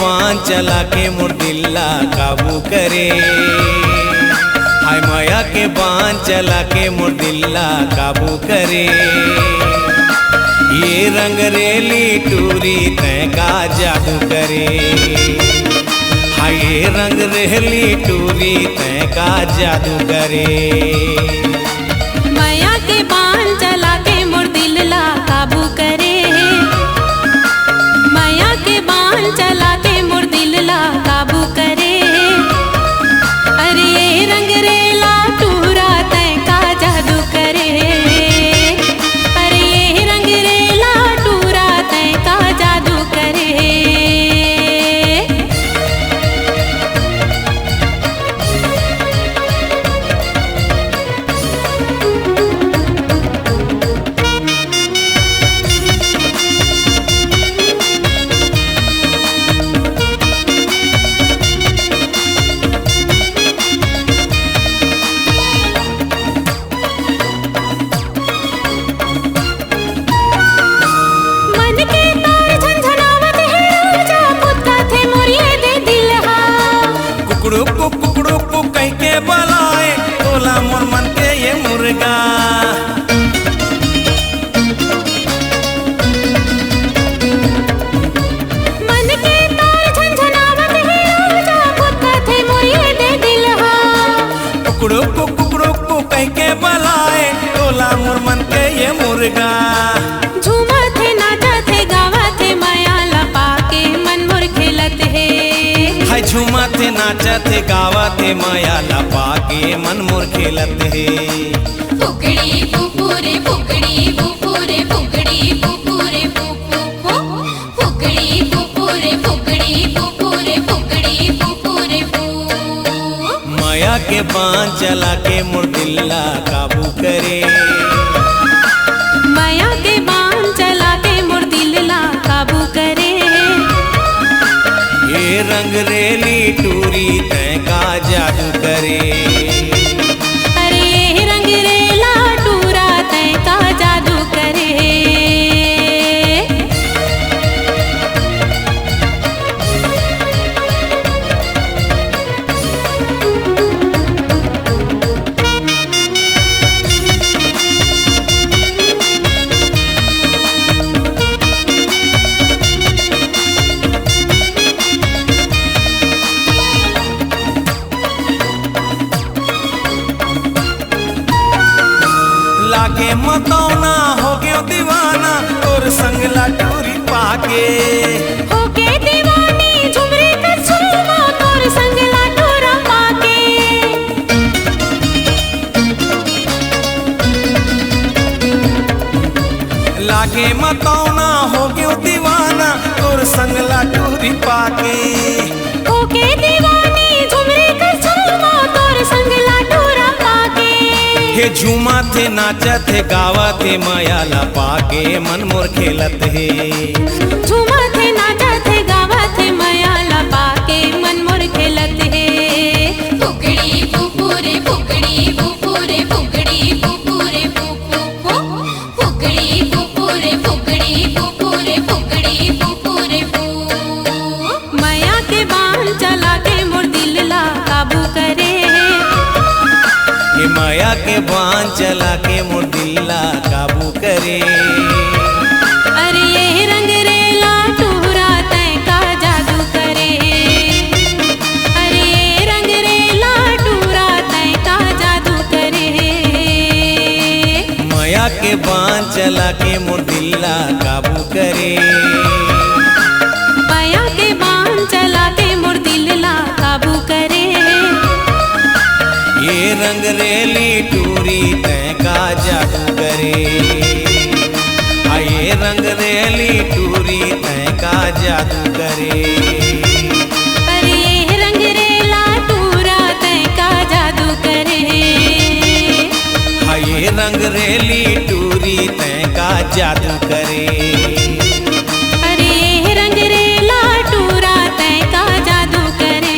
बांध चला के मोर दिल्ला काबू करे। हाय माया के बांध चला के मोर दिल्ला काबू करे। ये रंग रेली टूरी तय का जादू करे। हाय ये रंग रेली टूरी तय का जादू करे। माया के बांध चला के मोर दिल्ला काबू करे। माया के बांध चला के मोर दिल्ला काबू करे। अरे ये रंग रेला टूरा तय का जादू करे। अरे ये रंग रेला टूरा तय का जादू करे। कुकड़ू कह के बलाए तोला मोर मन के ये मुर्गा। मन के तार झंझनावत है राजा पुत्ता थे मोरिए दे दिलहा। कुकड़ू कह के बलाए तोला मोर मन के ये मुर्गा। झूमा थे नाचा थे गावा थे माया लपा के मन मोर खेलत है। हाय झूमा थे नाचा थे गावा थे माया लपा के मन मोर खेलत है। फुकड़ी फुफुरे फुकड़ी फुफुरे फुकड़ी फुफुरे फुफु फुकड़ी फुफुरे फुकड़ी फुफुरे फुकड़ी फुफुरे फु। माया के बांध चला के मोर दिल्ला काबू करे। माया के बांध चला के मोर दिल्ला काबू करे। ये रंग रेली टूरी तय का जादू करे। अरे ये रंग रेला टूरा तय का जादू करे। लागे मतौना हो गयो दीवाना तोर संग लाटूरी पाके। होके दीवानी झुमरे का झुमा तोर संग लाटूरा पाके। लागे मतौना हो गयो दीवाना तोर संग लाटूरी पाके। होके दीवानी झुमरे का झुमा तोर संग लाटूरा पाके। हे झूमा थे नाचा थे गावा थे माया लपा के मन मोर खेलत है। झूमा थे नाचा थे गावा थे माया लपा के मन मोर खेलत है। फुकड़ी फुफुरे फुकड़ी फुफुरे फुकड़ी फुफुरे फुफु फुकड़ी फुफुरे फुकड़ी फुफुरे फुकड़ी फुफुरे फु। माया के बांध चला के मोर दिल्ला काबू करे। ये माया के बांध चला के मोर दिल्ला काबू करे। अरे ये रंग रेला टूरा तय का जादू करे। अरे ये रंग रेला टूरा तय का जादू करे। माया के बांध चला के मोर दिल्ला काबू करे। माया के बांध चला के मोर दिल्ला काबू करे। ये रंग रेली टूरी तय का जादू करे। ये रंग रेली टूरी तय का जादू करे। अरे ये रंग रेला टूरा तय का जादू करे। ये रंग रेली टूरी तय का जादू करे। अरे ये रंग रेला टूरा तय का जादू करे।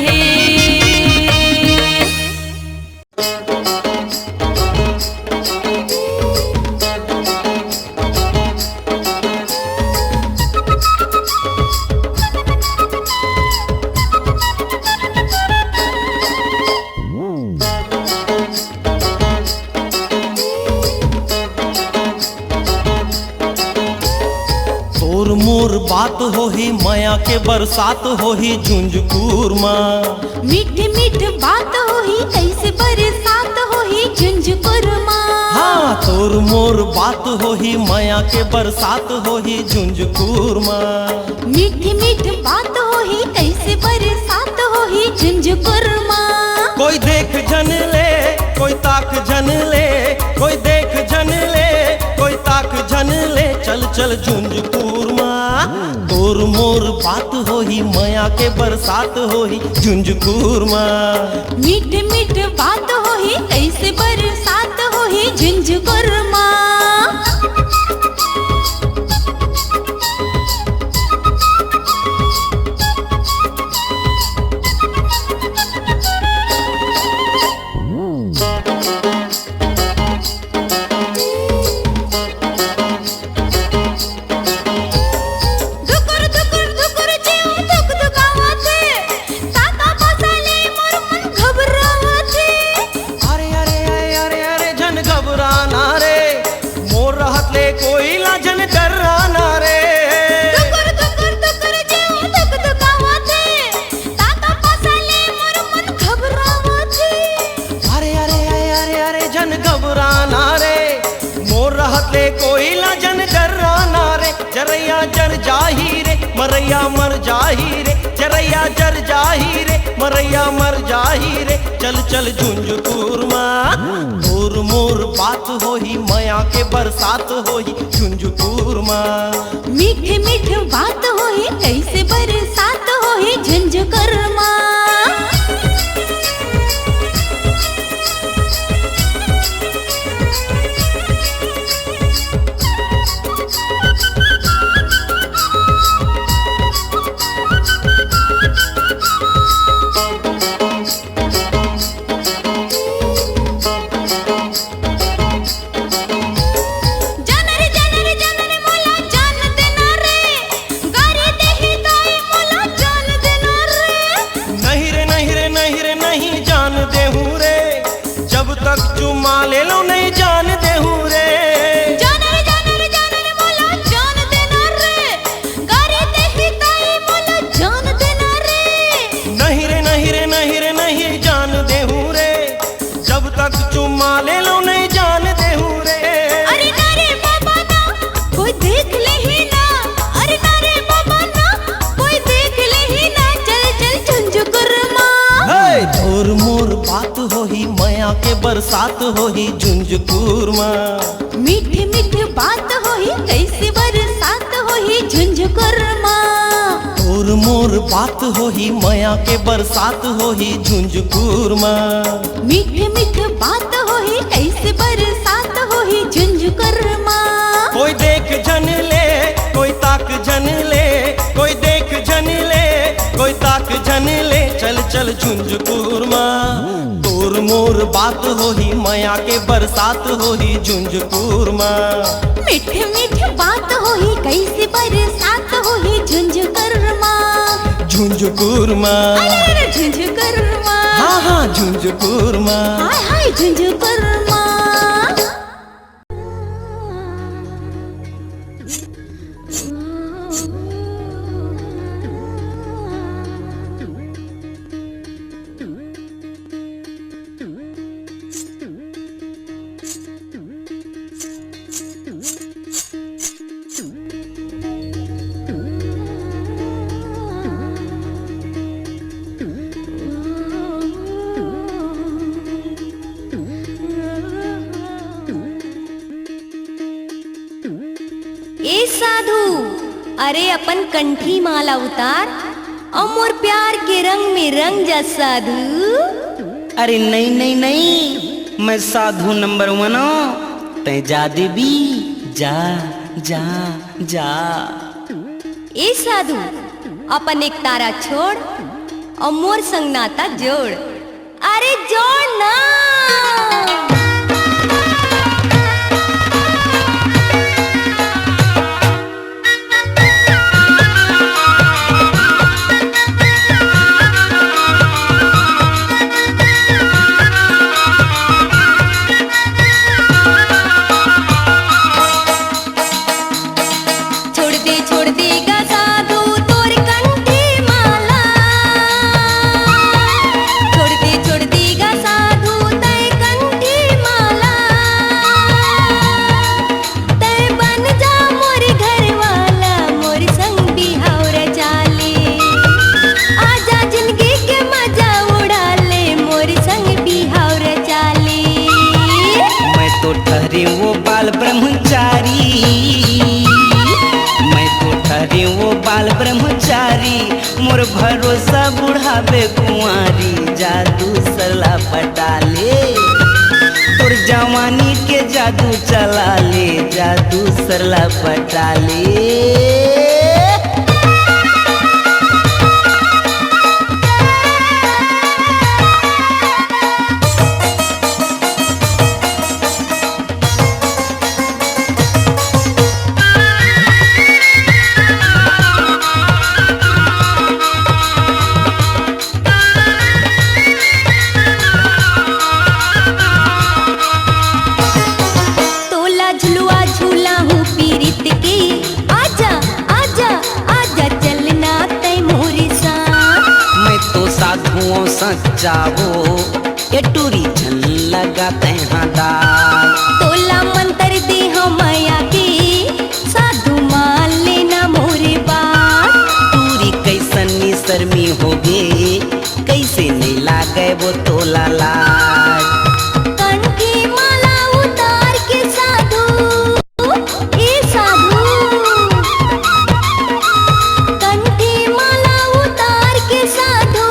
होही माया के बरसात होही झुंझुकूर माँ। मीठ मीठ बात होही कैसे बरसात होही झुंझुकुर माँ। हाँ तोर मोर बात होही माया के बरसात होही झुंझुकूर माँ। मीठ मीठ बात होही कैसे बरसात होही झुंझुकुर माँ। कोई देख जन ले कोई ताक जन ले, कोई देख जन ले कोई ताक जन ले, चल चल झुंझुकूर माँ। तोर मोर बात होही माया के बरसात होही झुंझुकूर माँ। मीठ मीठ बात होही कैसे बरसात होही झुंझुकुर माँ। कोई लाजन डराना रे, दुकुर दुकुर दुकुर जेव दुक दुकावत है, ताता पासाले मोर मन घबरावत है। अरे अरे अरे अरे अरे जन घबराना रे, मोर रहत ले कोई लाजन डराना रे। जरैया जर जाही रे मरैया मर जाही रे, जरैया जर जाही रे मरैया मर जाही रे, चल चल झुंझुकूर माँ। तोर मोर बात होही माया के बरसात होही झुंझुकूर माँ। मीठ मीठ बात होही कैसे बरसात होही झुंझुकुर माँ। चुमा ले लो नहीं जान दे हूँ रे, जाने रे मोला जान देना रे, गारे दे ही ताई मोला जान देना रे। नहीं रे नहीं रे नहीं रे नहीं जान दे हूँ रे, जब तक चुमा ले लो नहीं जान दे हूँ रे। अरे ना रे बाबा ना कोई देख ले ही ना, अरे ना रे बाबा ना कोई देख ले ही ना, चल चल झुंझुकुर माँ। तोर मोर बात होही माया के बरसात होही झुंझुकूर माँ। मीठ मीठ बात होही कैसे बरसात होही झुंझुकुर माँ। तोर मोर बात होही माया के बरसात होही झुंझुकूर माँ। मीठ मीठ बात होही कैसे बरसात होही झुंझुकुर माँ। कोई देख जन ले कोई ताक जन ले, कोई देख जन ले कोई ताक जन ले, चल चल झुंझुकूर माँ। तोर मोर बात होही माया के बरसात होही झुंझुकूर माँ। मीठ मीठ बात होही कैसे बरसात होही झुंझुकुर माँ। झुंझुकूर माँ, अरे झुंझुकुर माँ, हाँ हाँ झुंझुकूर माँ। हाय हाय झुंझुकुर माँ। ए साधु, अरे अपन कंठी माला उतार और मोर प्यार के रंग में रंग जा साधु। अरे नहीं नहीं नहीं, मैं साधु नंबर 1 हूँ, तै जा देवी जा जा जा। ए साधु, अपन एक तारा छोड़ और मोर संग नाता जोड़, अरे जोड़ ना। छोड़ देगा साधु बाल ब्रह्मचारी, मैं तो ठहरी वो बाल ब्रह्मचारी, मोर भरोसा बुढ़ावे कुंवारी, जादू सरला पटाले तोर जवानी के जादू चला ले, जादू सरला पटाले। जाओ ये टूरी झन लगाते दाल, तोला मंत्र दे हम माया के साधु मान लेना मोरे बात। टूरी कैसन शर्मी हो गे, कैसे नहीं लागे वो तोला लाज। कंठी माला उतार के साधु, ए साधु, कंठी माला उतार के साधु,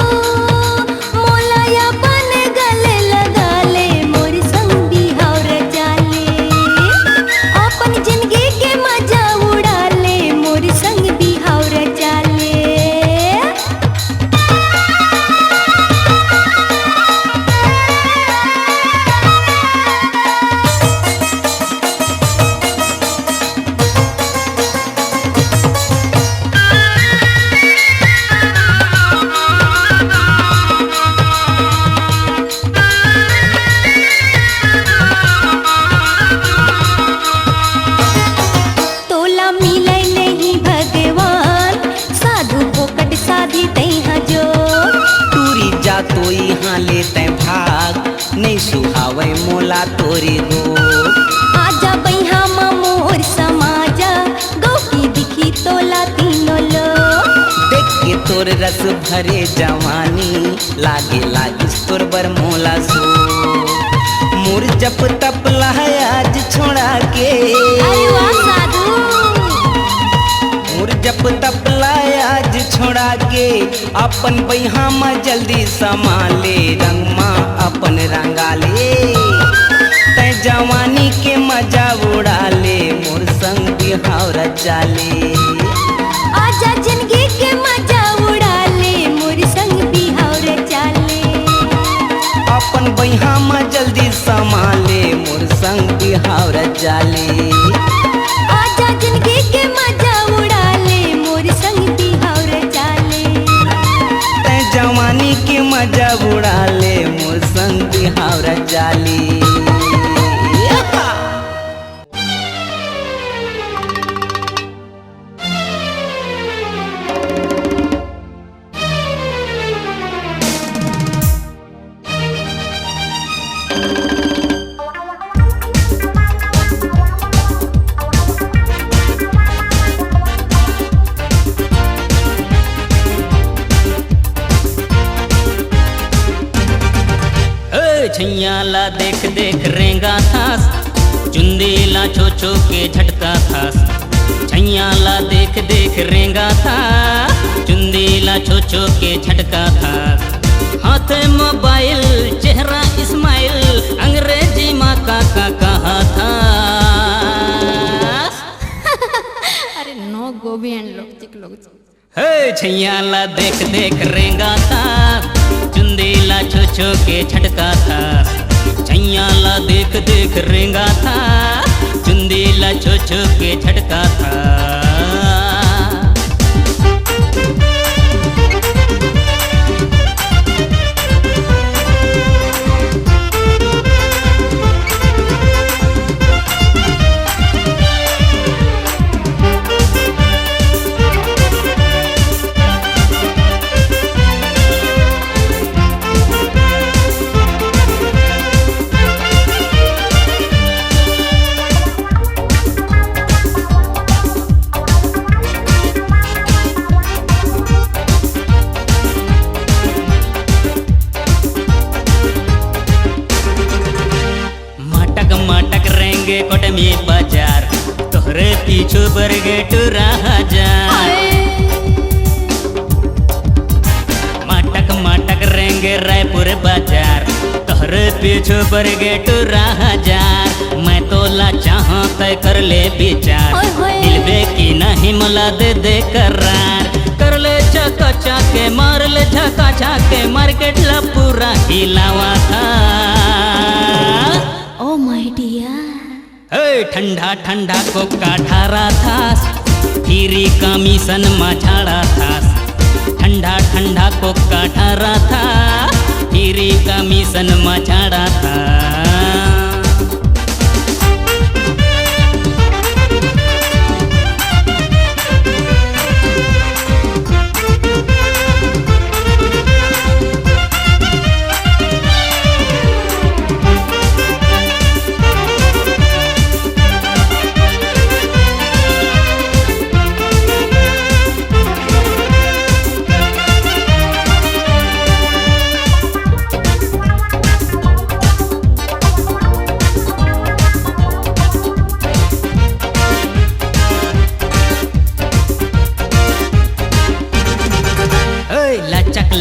तो यहाँ लेते भाग, नहीं सुहावे मोला तोरी गो। आजा बैहा मोर समाजा, गौ की दिखी तोला तीनों लो। देख के तोर रस भरे जवानी, लागे लागिस तोर बर मोला सो। मोर जप तप लहा आज छोड़ा के, अरे वाह साधु, मोर जप तप आज छोड़ा के, अपन बैहा में जल्दी संभाले, रंग माँ अपन रंगाले, तै जवानी के मजा उड़ा ले, मोर संग बिहार चाले। आजा जिंदगी के मजा उड़ा ले, मोर संग बिहार चाले। अपन बैहा में जल्दी संभाले, मोर संग बिहार चाले। आजा जिंदगी के मजा उड़ा ले, मोर संग बिहार चाले। तै जवानी के मजा उड़ा ले, मोर संग बिहार चाले। छैयाला देख देख रेंगा थास, चुंदेला छो छो के झटका थास। छैयाला देख देख रेंगा था, चुंदेला छो छो के झटका थास। हाथ मोबाइल चेहरा इस्माइल, अंग्रेजी माँ का कहा था। अरे नो गोभी एंड लोग हे छैयाला देख देख रेंगा था, चुंदेला छो छो के झटका था। छैयाला देख देख रेंगा था, चुंदेला छो छो के झटका था। में बाजार तोहरे पीछू बरगेट रहा जा माटक माटक रेंगे रायपुर बाजार तोहरे पीछू बरगेट रहा जा मैं तोला चाहा तय कर ले विचार दिलबे की नहीं मला दे दे करार कर ले चका चाके मार ले झका झाके मार्केट ला पूरा हिलावा था ओ माय डियर ठंडा ठंडा को काठारा थास फिरी कमीशन मझाड़ा थास ठंडा ठंडा को काठारा था फिरी कमीशन मझाड़ा था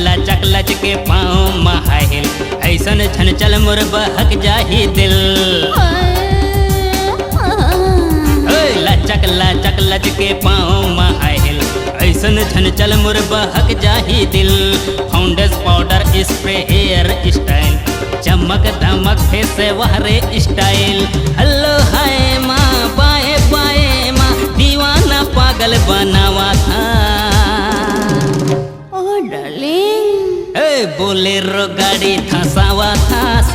लचक लच के पाँव महाहिल ऐसन छन चल मोर बहक जाही दिल लचक लचक लच के पाँव महाहिल ऐसन छन चल मोर बहक जाही दिल फाउंडेस पाउडर स्प्रे हेयर स्टाइल चमक दमक फेस वहरे स्टाइल हेलो हाय माँ बाए बाए माँ दीवाना पागल बनावा था बोलेरो गाड़ी धसावा थास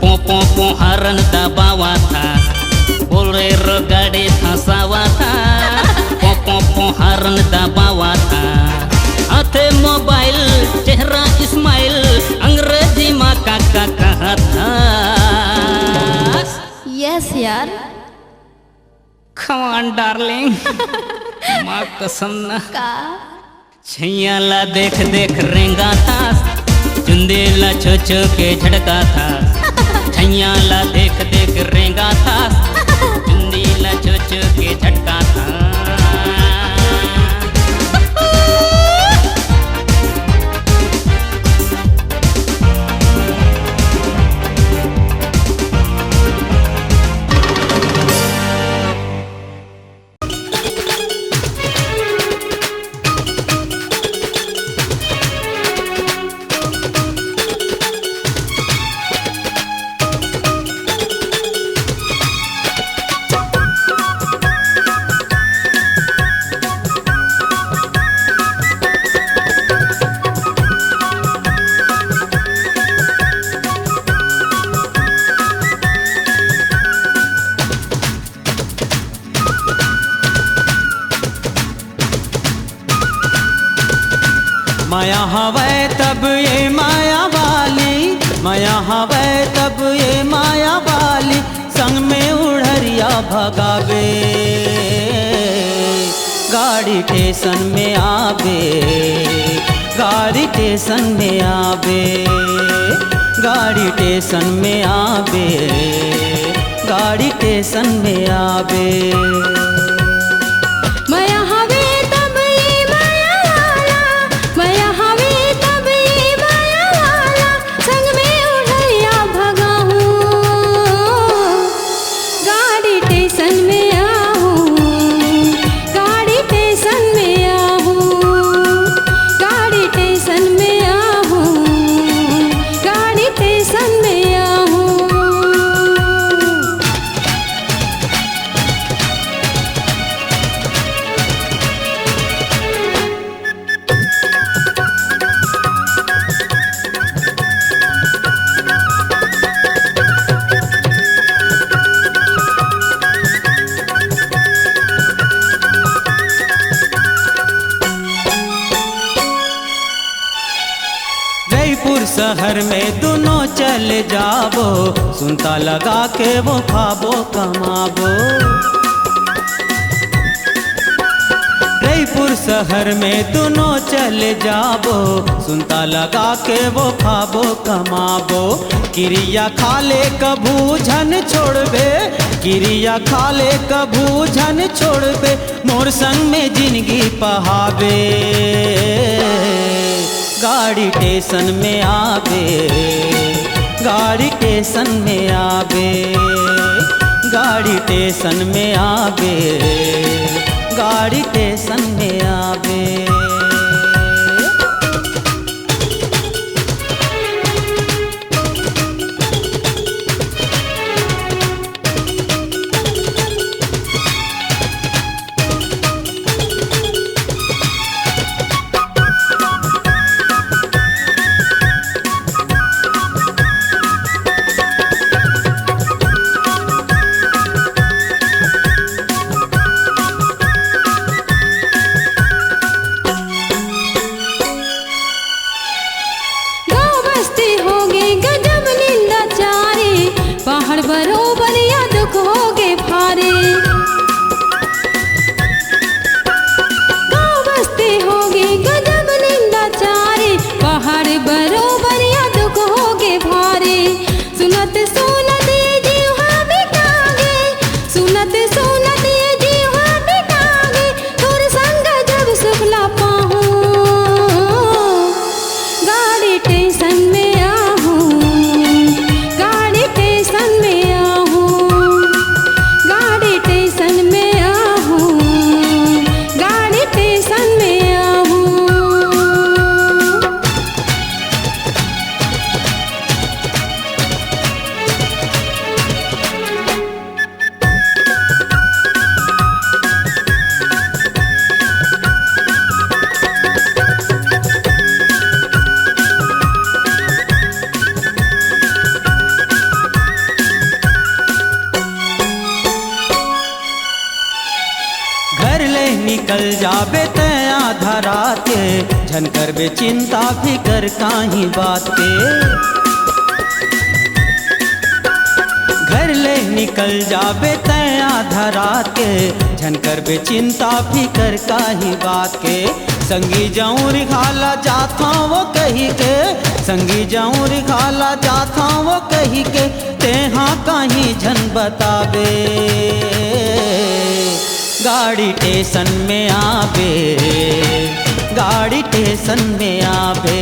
पो पो पो हरन दबावा थास बोलेरो गाड़ी धसावा थास पो पो पो हरन दबावा थास हाथे मोबाइल चेहरा इस्माइल अंग्रेजी माँ काका कहा था यस यार come on डार्लिंग माँ कसम ना का छैया ला देख देख रेंगा थास चुंदेला छो छो के झड़का था छैया ला देख देख रेंगा था चुंदेला छो छो के झटका था माया हवे तब ये माया वाली माया हवे तब ये माया वाली संग में उड़हरिया भगावे गाड़ी स्टेशन में आवे गाड़ी स्टेशन में आवे गाड़ी स्टेशन में आवे गाड़ी स्टेशन में आवे शहर में दोनों चले जाबो सुनता लगा के वो खाबो कमाबो जयपुर शहर में दोनों चले जाबो, सुनता लगा के वो खाबो कमाबो। क्रिया खाले कभू झन छोड़बे, क्रिया खाले कभू झन छोड़बे, मोर संग में जिंदगी पहाबे। गाड़ी स्टेशन में आबे, गाड़ी स्टेशन में आबे, गाड़ी स्टेशन में आबे, गाड़ी स्टेशन में आबे। पहाड़ बरोबर या दुख होगे भारे, गाँव बस्ती होगी गजब निंदा चारे, पहाड़ बरोबर या दुख होगे भारे। सुनत सुनत ये जीवा बिटागे, सुनत सुनत ये जीवा बिटागे, तोर संग जब सुखला पाहूँ, गाड़ी स्टेशन में आहूँ, गाड़ी स्टेशन में आहूँ, गाड़ी स्टेशन में आहूँ, गाड़ी स्टेशन में आहूँ। घर ले निकल जाबे ते आधा रात के, झन करबे चिंता फिकर काहीं बात के। घर ले निकल जाबे ते आधा रात के, झन करबे चिंता फिकर काहीं बात के। संगी जाऊं रिखाला जाता वो कही के, संगी जाऊं रिखाला जाता वो कही के, तेहा काहीं झन बताबे। गाड़ी स्टेशन में आबे, गाड़ी स्टेशन में आबे,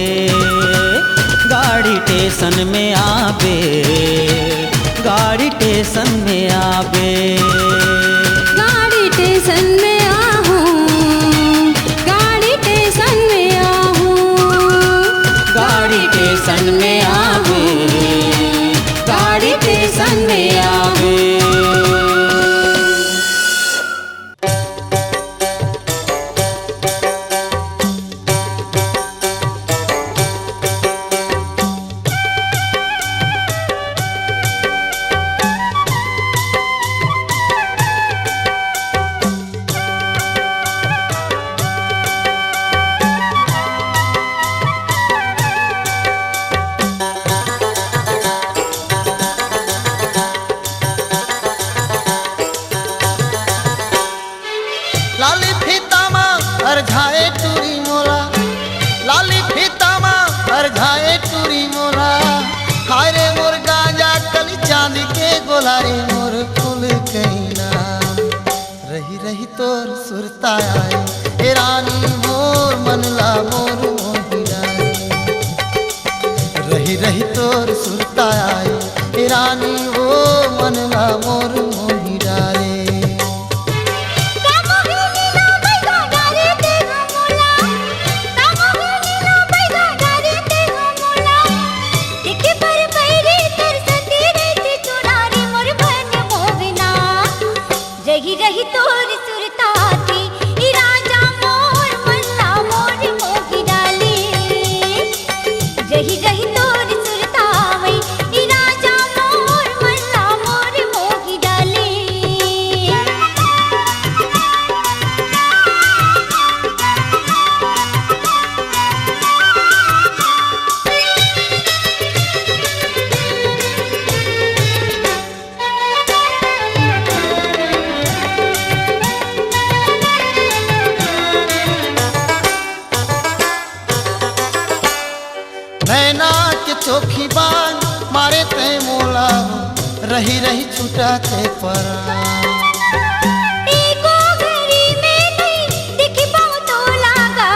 गाड़ी स्टेशन में आबे, गाड़ी स्टेशन में आबे। गाड़ी स्टेशन में आहूँ, गाड़ी स्टेशन में आहूँ, गाड़ी स्टेशन में आबे, गाड़ी स्टेशन में आबे। लाली फीतामा हर झाए टूरी मोला, लाली फीतामा हर झाए टूरी मोला। हाय रे मोर गांजा कली चांदी के गोला रे मोर फूल कहना, रही रही तोर सुरता आए ए रानी मोर मनला मोर मोहिरा। रही रही तोर सुरता आए ए रानी वो मनला मोर मोहिरा रे। रही रही तोर सुरताती ई राजा मोर मल्ला मोर मोगी डाली, रही रही तोर सुरतावई ई राजा मोर मल्ला मोर मोगी डाली। धोखीबाज मारे ते मोला रही रही छूटा ते परा एको घड़ी में नहीं दिखी पाऊं तो लागा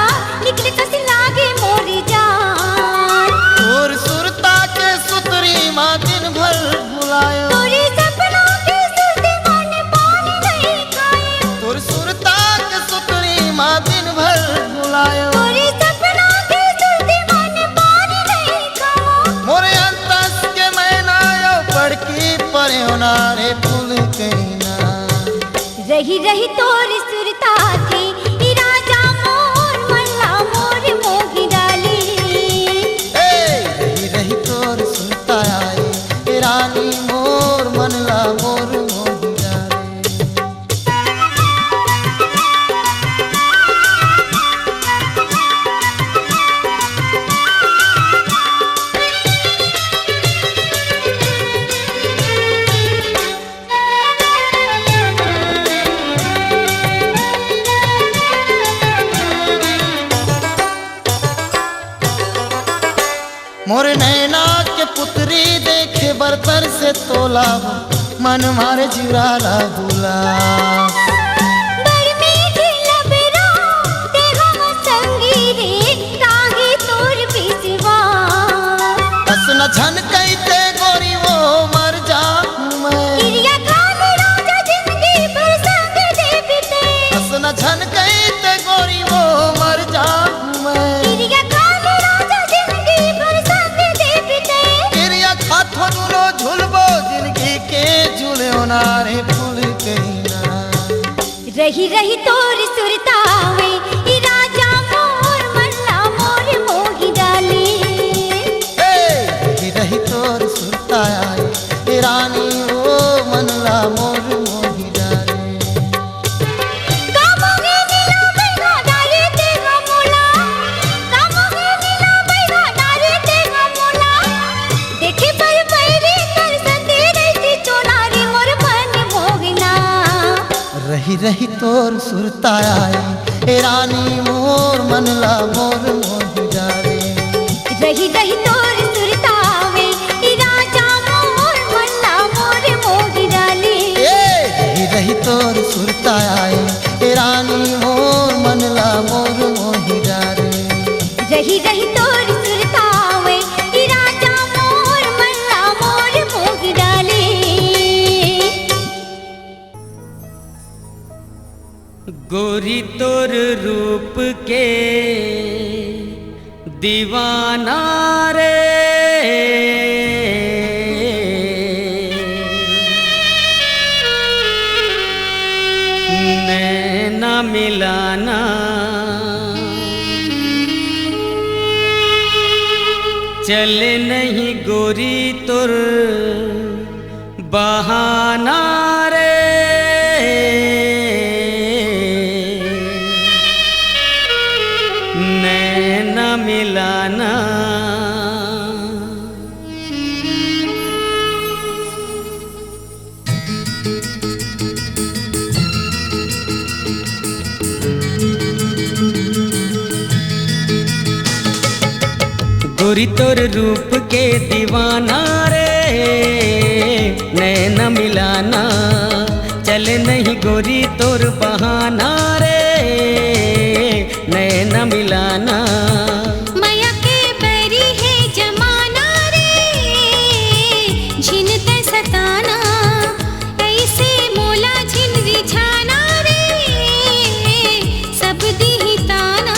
निकले कस लागे मोरी जान तोर सुरता के सुतरी माँ दिन भर भुलायो तोरी सपनों के सुरते मन पानी नहीं खाए तोर सुरता के सुतरी माँ दिन भर भुलायो तोरी सपनों के सुरते मन पानी नहीं खाओ मोरे अंतस के मैना यो पड़की पर नारे फूल कहना रही रही तोरी सुरता थी ई राजा मोर मल्ला मोर मोगी डाली रही रही तोर सुनता आए रानी मोर मनला मोर मोही डाले मोर नैना के पुत्री देखे बरतर से तोला मन मारे जुराला भूला बड़ी मीठी लबरा ते हम संगी रे ताही तोर बिसवा बस न झन कहते गोरी वो मर जा मैं किरिया खान राजा जिंदगी भर संग दे बिते बस न झन कहते गोरी वो मर जा मैं किरिया खान राजा जिंदगी भर संग दे बिते किरिया खाथो दुलो झुलबो जिंदगी के झूले नारे फूल कहना रही रही तोर सुरतावे ई राजा मोर मल्ला मोर मोगी डाली रही रही तोर सुरता आए रानी ओ मनला मोर मोही डाले कामोगे नीला बैगा डारे ते गमोला कामोगे नीला बैगा डारे ते गमोला देखे पर पैरी कर संदे रहती चोनारी मोर मन मोगना रही रही तोर सुरता आए रानी मोर मनला मोर मोही डाले रही रही तोर सुरतावे ई राजा मोर मल्ला मोर मोगी डाली रही रही तोर सुरता आए रानी मोर मनला मोर मोही डाले रही रही तोर सुरतावे ई राजा मोर मल्ला मोर मोगी डाली गोरी तोर रूप के दीवाना रे नैना मिलाना चले नहीं गोरी तोर बहाना रे नैना मिलाना गोरी तोर रूप के दीवाना रे नैना मिलाना चले नहीं गोरी तोर बहाना रे नैना मिलाना माया के बैरी है जमाना रे झिन ते सताना ऐसे मोला झिन रिझाना रे सब दी ताना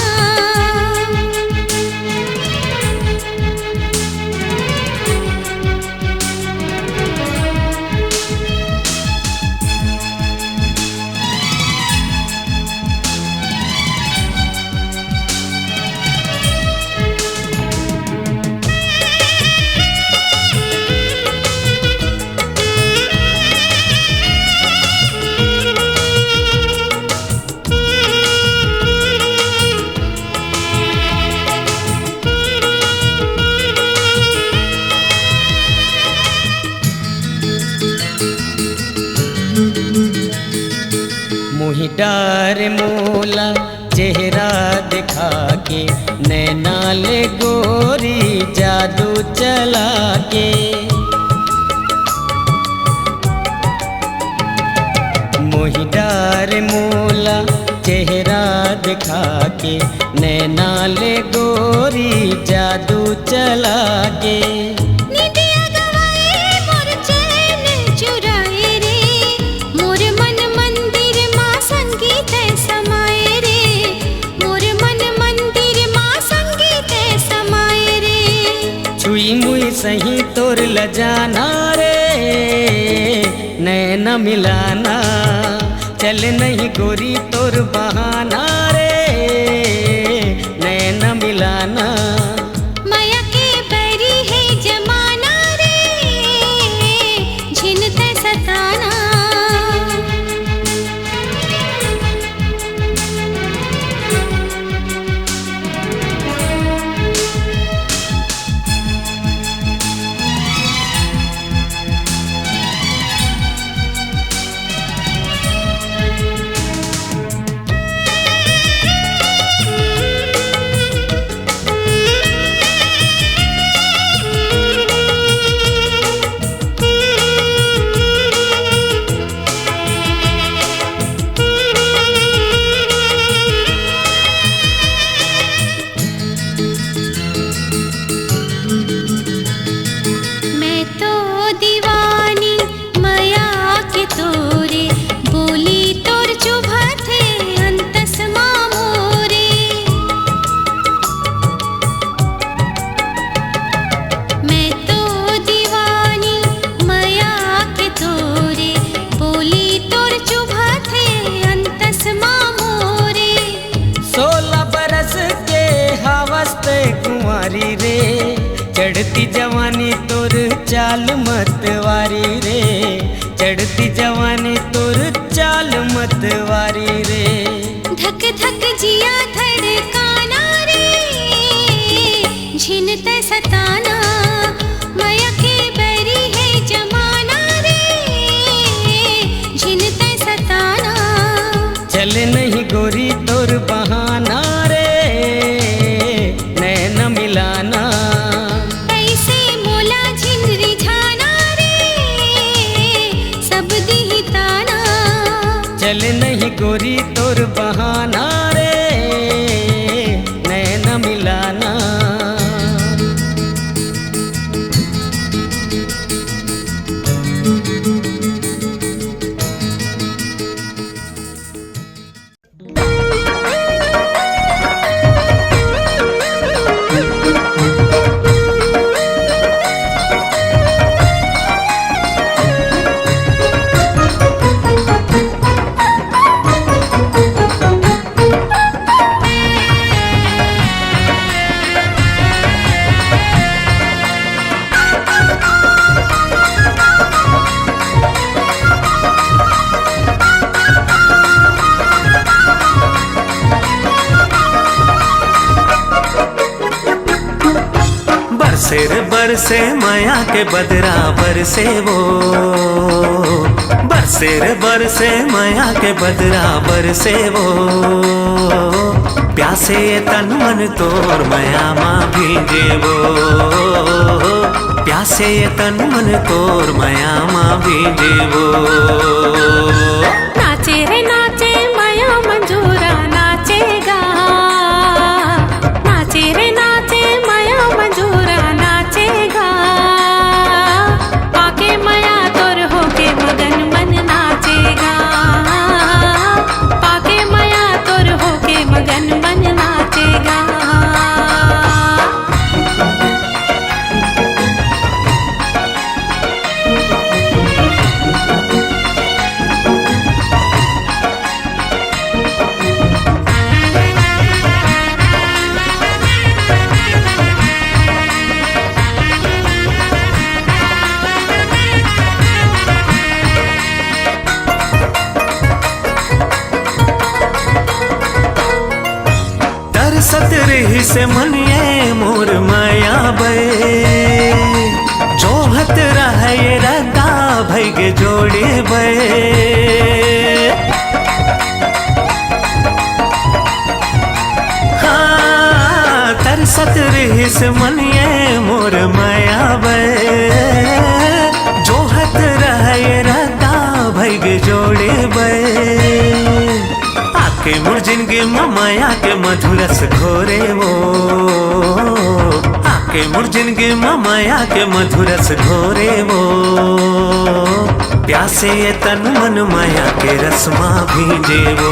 मोहि डार मोला चेहरा दिखा के नैना ले गोरी जादू चला के। मोही डार मोला चेहरा दिखा के, नैना ले गोरी जादू चला के। निदिया गवाए मोर चैन चुराए रे, मोर मन मंदिर माँ संगीत समाए रे, मोर मन मंदिर माँ संगीत समाए रे। छुई मुई सही तोर लजाना रे, नैना मिलाना चल नहीं गोरी तोर बहाना रे, नैना मिलाना। माया के बैरी है जमाना रे, झिनते सताना। मैं तो दीवानी माया के तोरे, बोली तोर चुभा थे अंतस मामोरे। मैं तो दीवानी माया के तोरे, बोली तोर चुभा थे अंतस मामोरे। 16 बरस के हवस कुंवारी रे, चढ़ती जवानी तोर चाल मतवारी रे, चढ़ती जवानी तोर चाल मतवारी रे। धक धक जिया धड़काना रे, झिनते सताना। माया के बैरी है जमाना रे, झिनते सताना। चल नहीं गोरी तोर बहाना रे, नैना मिलाना। ऐसे मोला झिन रिझाना रे, सब दी ताना। चल नहीं गोरी तोर बहाना रे, नैना मिलाना। बरसे बरसे माया के बदरा बरसे वो, बरसे बरसे माया के बदरा बरसे वो। प्यासे तन मन तोर माया माँ भीजे वो, प्यासे तन मन तोर माया माँ भीजे वो। नाचे रे नाचे माया मंजूरा नाचेगा, नाचे रे नाचे माया मंजूरा नाचेगा। पाके माया तोर होके मगन मन नाचेगा, पाके माया तोर होके मगन मन नाचेगा। तरसत रही से मनिए मोर माया बे, जोहत रहे रगा भैग जोड़े बे। हाँ बरसत रही से मनिए मोर माया बे जोहत रहे रदा भैग जोड़े बे आके मोर जिंदगी माया के मधुरस घोरे वो आके मोर जिंदगी माया के मधुरस घोरे वो प्यासे ये तन मन माया के रस्मा भीजे वो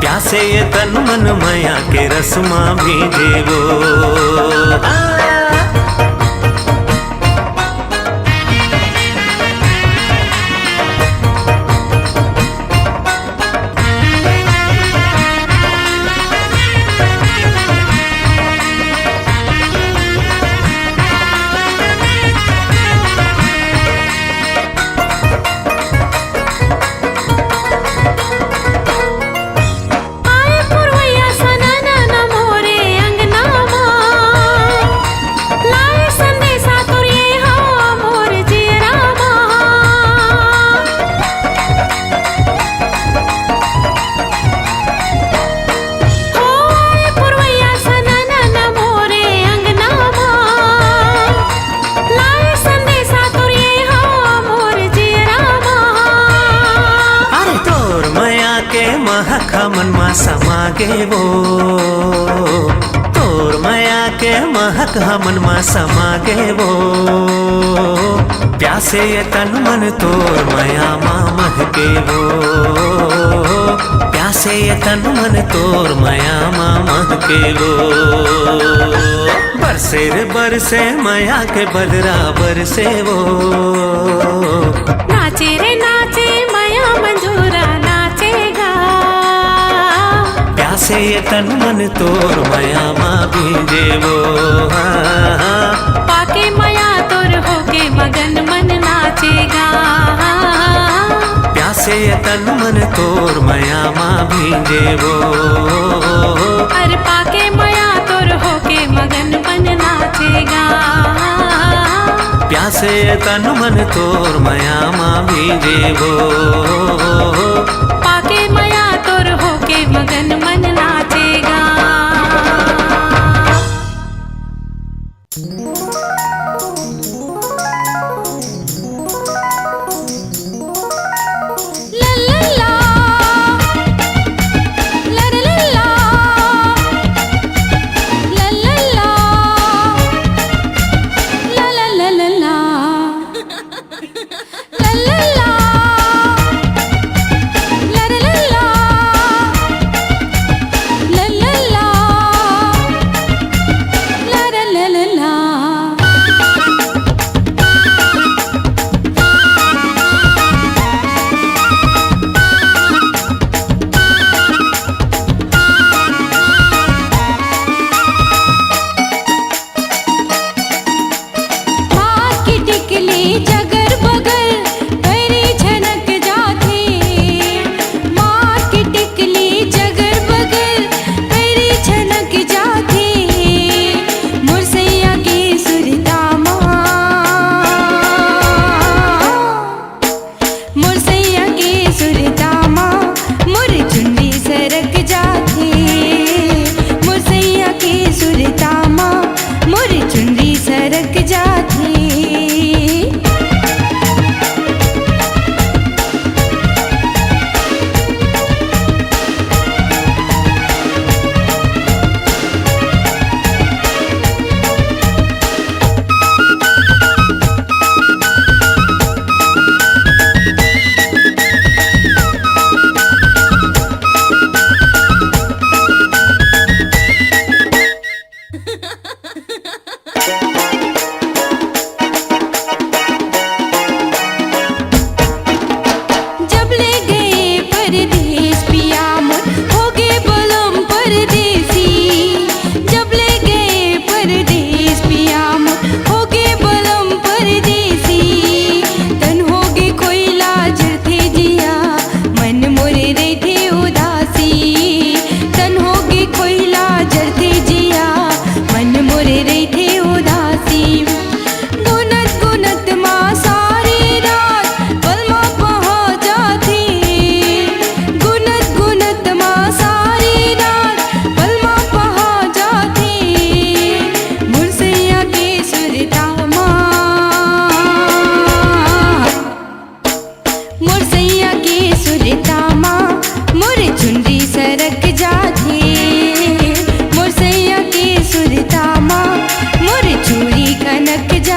प्यासे ये तन मन माया के रस्मा भीजे वो समागे वो तोर माया के महक हमन मा समागे वो प्यासे ये तन मन तोर माया मा महके वो प्यासे ये तन मन तोर माया मा महके वो बरसे रे बरसे माया के बदरा बरसे वो नाचे रे नाचे माया मंजूरा नाचेगा प्यासे ये तन मन तोर माया मा भीजे वो पाके माया तोर होके मगन मन नाचेगा प्यासे ये तन मन तोर माया मा भीजे वो अरे पाके माया तोर होके मगन मन नाचेगा प्यासे ये तन मन तोर माया मा भीजे वो पाके माया तोर होके मगन मन नाचेगा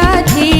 जाथे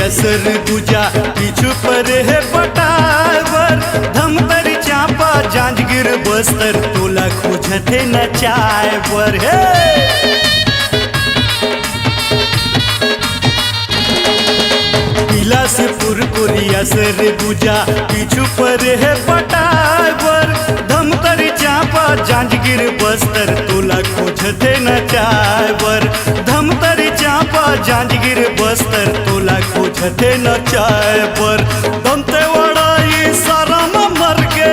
असर गुजा पीछू पर है पटावर धमतर चापा जांजगिर बस्तर तोला खोजते न चाय पर है बिलासपुर कोरिया सर गुजा पीछू पर है पटावर धमतर चापा जांजगिर बस्तर तोला खोजते न चाय पर धमतर चापा जांजगिर बस्तर तोला खोजते न चाय पर दंतेवाड़ा ये सारा मर के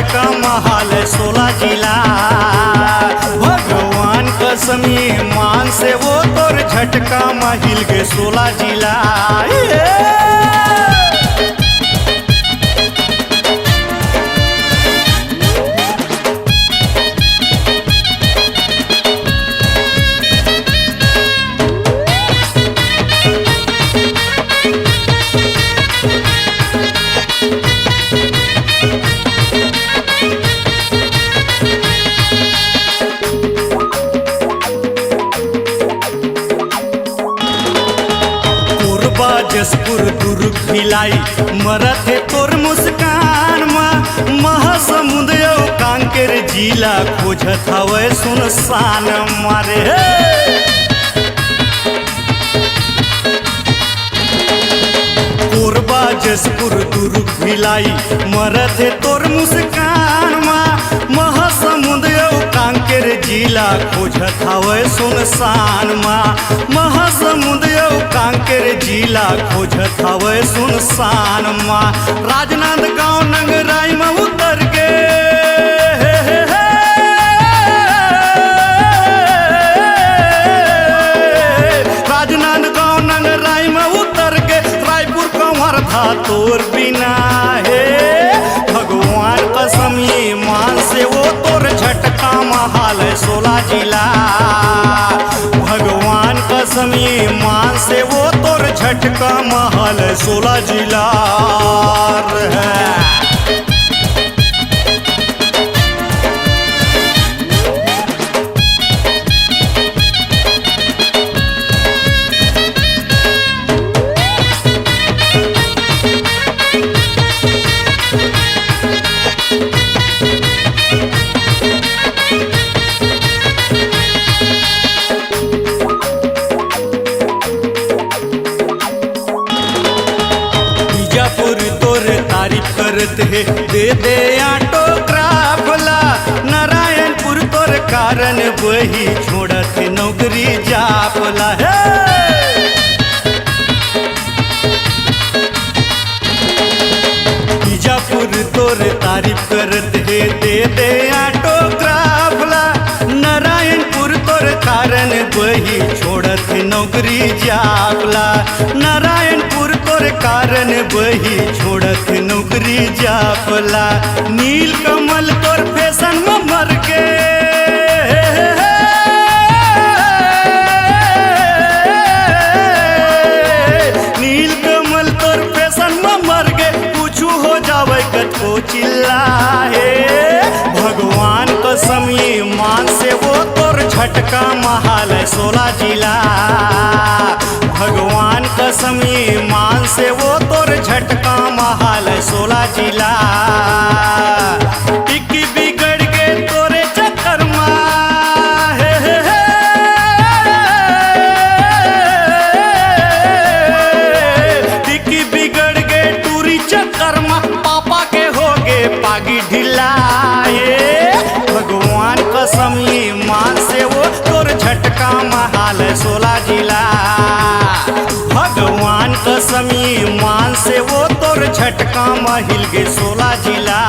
झटका महाल 16 जिला। भगवान कसमी मान से वो तोर झटका महिल के 16 जिला। जसपुर दुर्ग भिलाई मरत है तोर मुस्कान महासमुंद कांकेर जिला खोजत हवे सुनसान मारे। कोरबा जसपुर दुर्ग भिलाई मरत है तोर मुस्कान महासमुंद कांकेर जिला खोजत हवे सुनसान महासमुंद कांकेर जिला खोजत हवे सुनसान राजनांदगांव नंगराई में उतर के राजनांदगांव नंगराई में उतर के रायपुर कंवर था तोर बिना है। भगवान कसम ये मान से वो तोर झटका महाल 16 जिला। भगवान कसम ये मान से वो तोर झटका महल 16 जिला है। करत है दे दे ऑटोग्राफ ला नारायणपुर तोर कारण वही छोड़त नौकरी जापला है। बीजापुर तोर तारीफ करत है दे दे ऑटोग्राफ ला नारायणपुर तोर कारण वही छोड़त नौकरी जापला। नारायणपुर तोर कारण वही छोड़त नौकरी जापला। नील कमल तोर फैशन में मर के नील कमल तोर फैशन में मर के कुछ हो जावे कतो चिल्लाए। भगवान कसम ये मान से वो तोर झटका महाल 16 जिला। भगवान कसम ये मान से वो तोर झटका महाल 16 जिला। टिक्की बिगड़ के तोरे चक्कर टिक्की बिगड़ के टूरी चक्कर पापा के हो गे पागी ढिलाए। भगवान कसम ये मान से वो तोर झटका महाल 16 जिला। भगवान कसम ये मान से वो तोर झटका महिल के 16 जिला।